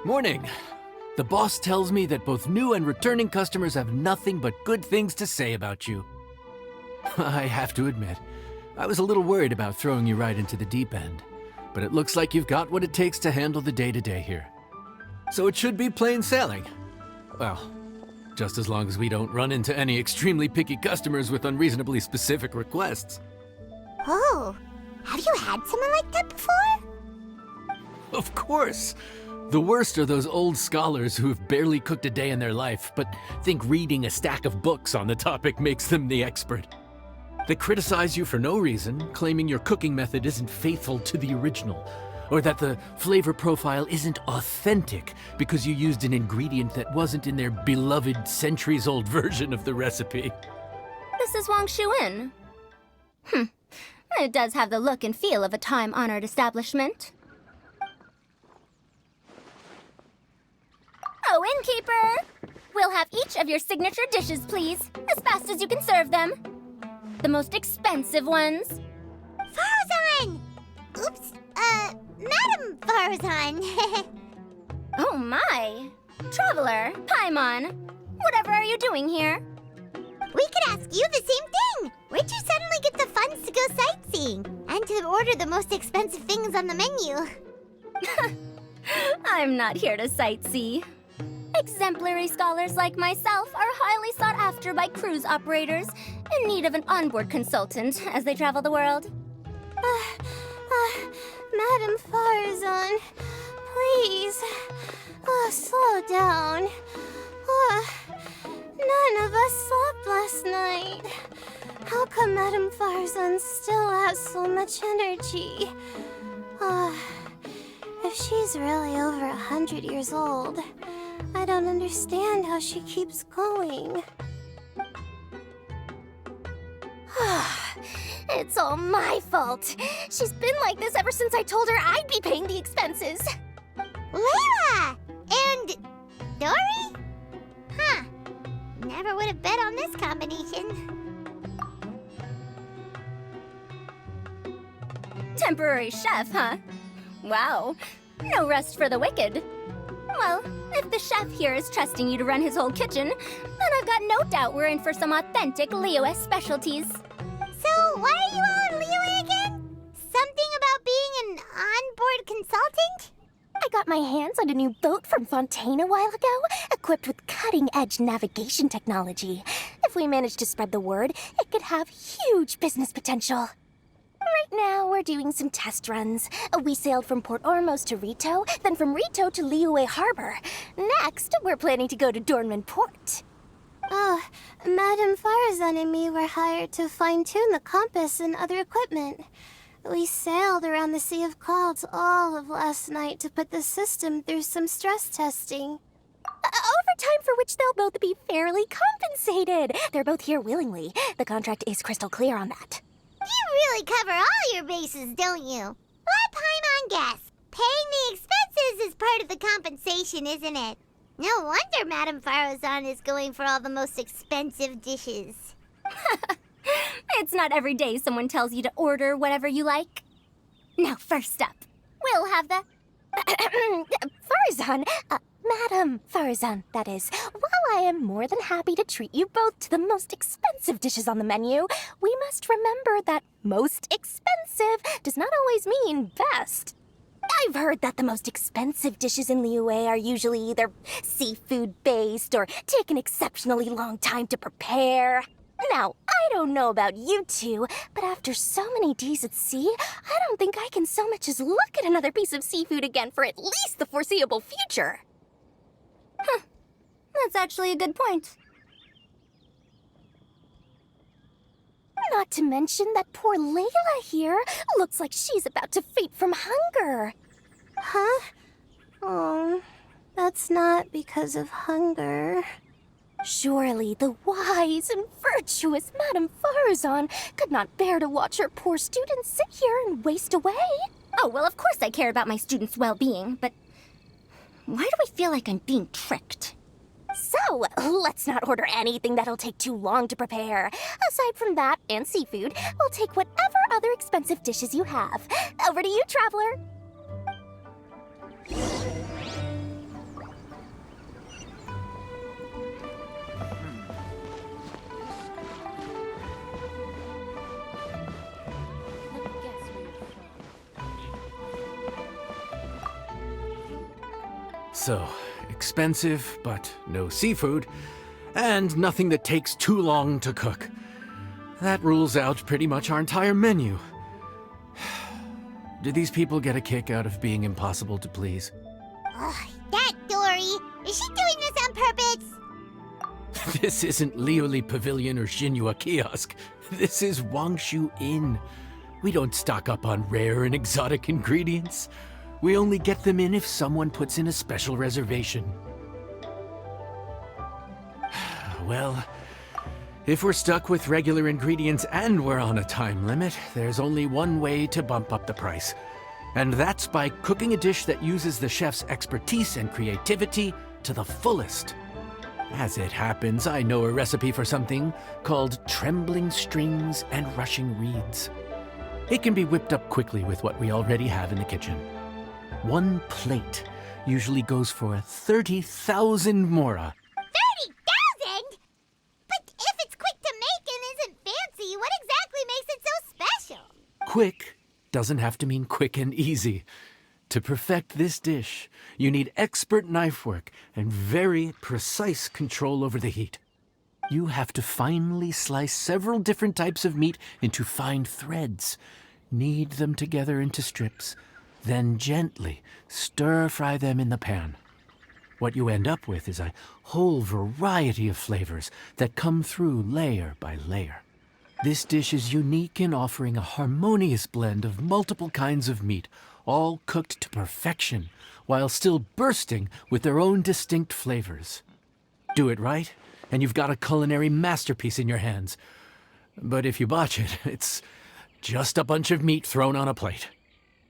Morning. The boss tells me that both new and returning customers have nothing but good things to say about you. I have to admit, I was a little worried about throwing you right into the deep end, but it looks like you've got what it takes to handle the day-to-day here. So it should be plain sailing. Well, just as long as we don't run into any extremely picky customers with unreasonably specific requests. Oh, have you had someone like that before? Of course! The worst are those old scholars who have barely cooked a day in their life, but think reading a stack of books on the topic makes them the expert. They criticize you for no reason, claiming your cooking method isn't faithful to the original, or that the flavor profile isn't authentic because you used an ingredient that wasn't in their beloved centuries-old version of the recipe. This is Wang Shuin. It does have the look and feel of a time-honored establishment. Oh, innkeeper! We'll have each of your signature dishes, please, as fast as you can serve them. The most expensive ones. Farazan! Oops, Madam Farazan. Oh my! Traveler, Paimon, whatever are you doing here? We could ask you the same thing! Where'd you suddenly get the funds to go sightseeing? And to order the most expensive things on the menu? I'm not here to sightsee. Exemplary scholars like myself are highly sought after by cruise operators in need of an onboard consultant as they travel the world. Madam Farazan, please, slow down. None of us slept last night. How come Madam Farazan still has so much energy? If she's really over 100 years old, I don't understand how she keeps going. It's all my fault. She's been like this ever since I told her I'd be paying the expenses. Layla! And Dory? Huh. Never would have bet on this combination. Temporary chef, huh? Wow. No rest for the wicked. Well, if the chef here is trusting you to run his whole kitchen, then I've got no doubt we're in for some authentic Liyue specialties. So, why are you all in Liyue again? Something about being an onboard consultant? I got my hands on a new boat from Fontaine a while ago, equipped with cutting-edge navigation technology. If we manage to spread the word, it could have huge business potential. Right now, we're doing some test runs. We sailed from Port Ormos to Rito, then from Rito to Liyue Harbor. Next, we're planning to go to Dornman Port. Oh, Madam Farazan and me were hired to fine-tune the compass and other equipment. We sailed around the Sea of Clouds all of last night to put the system through some stress testing. Overtime for which they'll both be fairly compensated. They're both here willingly. The contract is crystal clear on that. You really cover all your bases, don't you? Let Paimon guess. Paying the expenses is part of the compensation, isn't it? No wonder Madam Farazan is going for all the most expensive dishes. It's not every day someone tells you to order whatever you like. Now, first up, we'll have the... Farazan, Madam Farazan, that is. While I am more than happy to treat you both to the most expensive dishes on the menu, we must remember that most expensive does not always mean best. I've heard that the most expensive dishes in Liyue are usually either seafood-based or take an exceptionally long time to prepare. Now, I don't know about you two, but after so many days at sea, I don't think I can so much as look at another piece of seafood again for at least the foreseeable future. Huh. That's actually a good point. Not to mention that poor Layla here looks like she's about to faint from hunger. Huh? Oh, that's not because of hunger. Surely the wise and virtuous Madame Farazan could not bear to watch her poor students sit here and waste away. Oh, well, of course I care about my students' well-being, but why do I feel like I'm being tricked? So, let's not order anything that'll take too long to prepare. Aside from that and seafood, we'll take whatever other expensive dishes you have. Over to you, Traveler. So, expensive, but no seafood, and nothing that takes too long to cook. That rules out pretty much our entire menu. Do these people get a kick out of being impossible to please? Ugh, that Dory! Is she doing this on purpose? This isn't Liuli Pavilion or Xinhua Kiosk. This is Wangshu Inn. We don't stock up on rare and exotic ingredients. We only get them in if someone puts in a special reservation. Well, if we're stuck with regular ingredients and we're on a time limit, there's only one way to bump up the price. And that's by cooking a dish that uses the chef's expertise and creativity to the fullest. As it happens, I know a recipe for something called trembling strings and rushing reeds. It can be whipped up quickly with what we already have in the kitchen. One plate usually goes for 30,000 mora. 30,000? But if it's quick to make and isn't fancy, what exactly makes it so special? Quick doesn't have to mean quick and easy. To perfect this dish, you need expert knife work and very precise control over the heat. You have to finely slice several different types of meat into fine threads, knead them together into strips, then gently stir-fry them in the pan. What you end up with is a whole variety of flavors that come through layer by layer. This dish is unique in offering a harmonious blend of multiple kinds of meat, all cooked to perfection, while still bursting with their own distinct flavors. Do it right, and you've got a culinary masterpiece in your hands. But if you botch it, it's just a bunch of meat thrown on a plate.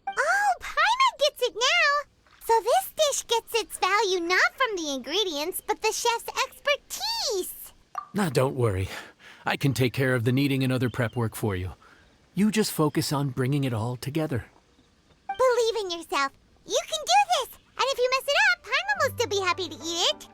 Oh, Paimon gets it now! So this dish gets its value not from the ingredients, but the chef's expertise! Now, don't worry. I can take care of the kneading and other prep work for you. You just focus on bringing it all together. Believe in yourself. You can do this! And if you mess it up, Paimon will still be happy to eat it.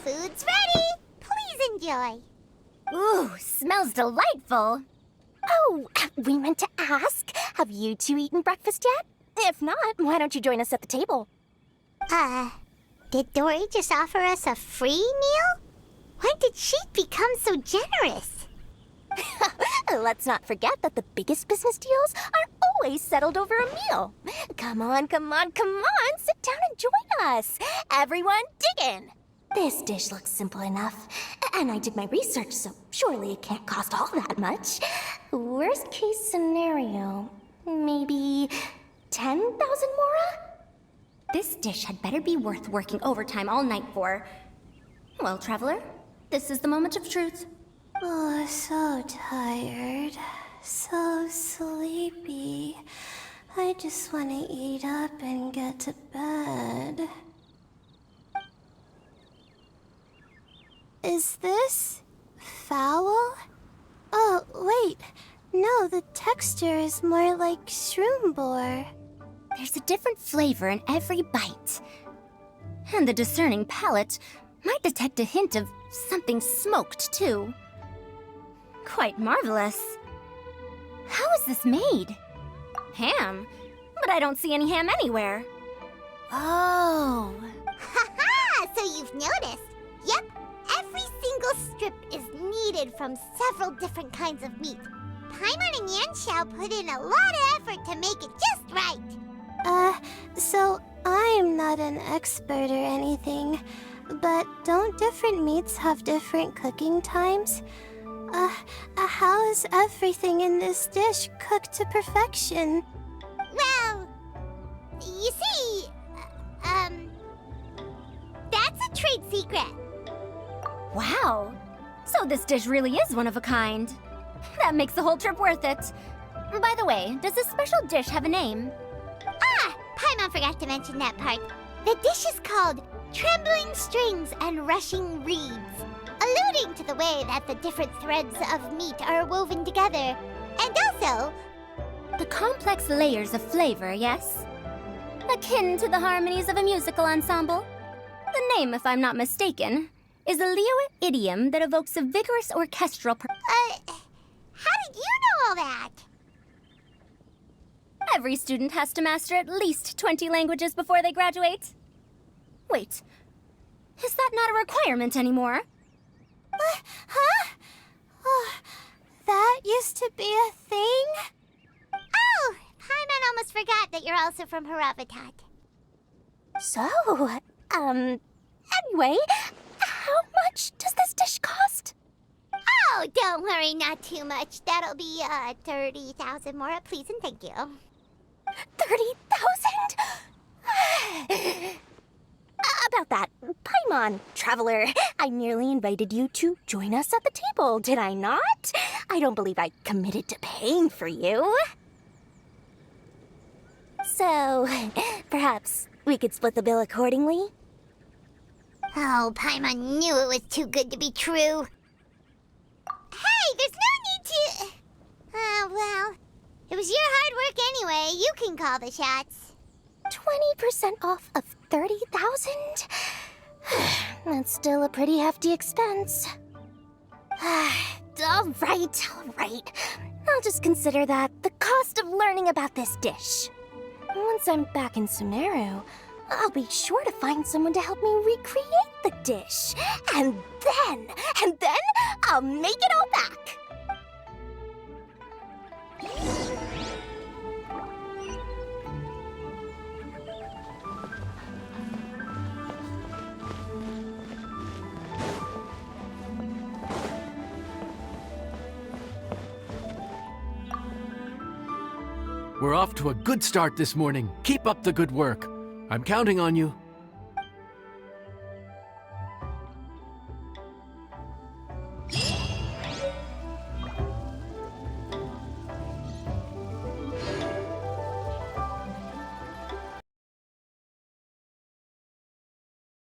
Food's ready! Please enjoy. Ooh, smells delightful. Oh, we meant to ask, have you two eaten breakfast yet? If not, why don't you join us at the table? Did Dory just offer us a free meal? When did she become so generous? Let's not forget that the biggest business deals are always settled over a meal. Come on, come on, come on, sit down and join us. Everyone, dig in. This dish looks simple enough, and I did my research, so surely it can't cost all that much. Worst case scenario, maybe 10,000 mora? This dish had better be worth working overtime all night for. Well, traveler, this is the moment of truth. Oh, so tired. So sleepy. I just want to eat up and get to bed. Is this foul? Oh, wait. No, the texture is more like shroom boar. There's a different flavor in every bite. And the discerning palate might detect a hint of something smoked, too. Quite marvelous. How is this made? Ham? But I don't see any ham anywhere. Oh. Haha! So you've noticed. Yep, every single strip is kneaded from several different kinds of meat. Paimon and Yanxiao put in a lot of effort to make it just right. So I'm not an expert or anything, but don't different meats have different cooking times? How is everything in this dish cooked to perfection? Well, you see, that's a trade secret. Wow. So this dish really is one of a kind. That makes the whole trip worth it. By the way, does this special dish have a name? Ah, Paimon forgot to mention that part. The dish is called Trembling Strings and Rushing Reeds, alluding to the way that the different threads of meat are woven together. And also, The complex layers of flavor, yes? Akin to the harmonies of a musical ensemble? The name, if I'm not mistaken, is a Liyue idiom that evokes a vigorous orchestral how did you know all that? Every student has to master at least 20 languages before they graduate. Wait, is that not a requirement anymore? Huh? Oh, that used to be a thing? Oh, Paimon almost forgot that you're also from Haravatat. So, anyway, how much does this dish cost? Oh, don't worry, not too much. That'll be, 30,000 more, please and thank you. 30,000? About that, Paimon, traveler, I nearly invited you to join us at the table, did I not? I don't believe I committed to paying for you. So, perhaps we could split the bill accordingly? Oh, Paimon knew it was too good to be true. Hey, there's no need to... well, it was your hard work anyway. You can call the shots. 20% off of 30,000? That's still a pretty hefty expense. All right. I'll just consider that the cost of learning about this dish. Once I'm back in Sumeru, I'll be sure to find someone to help me recreate the dish. And then I'll make it all back. We're off to a good start this morning. Keep up the good work. I'm counting on you.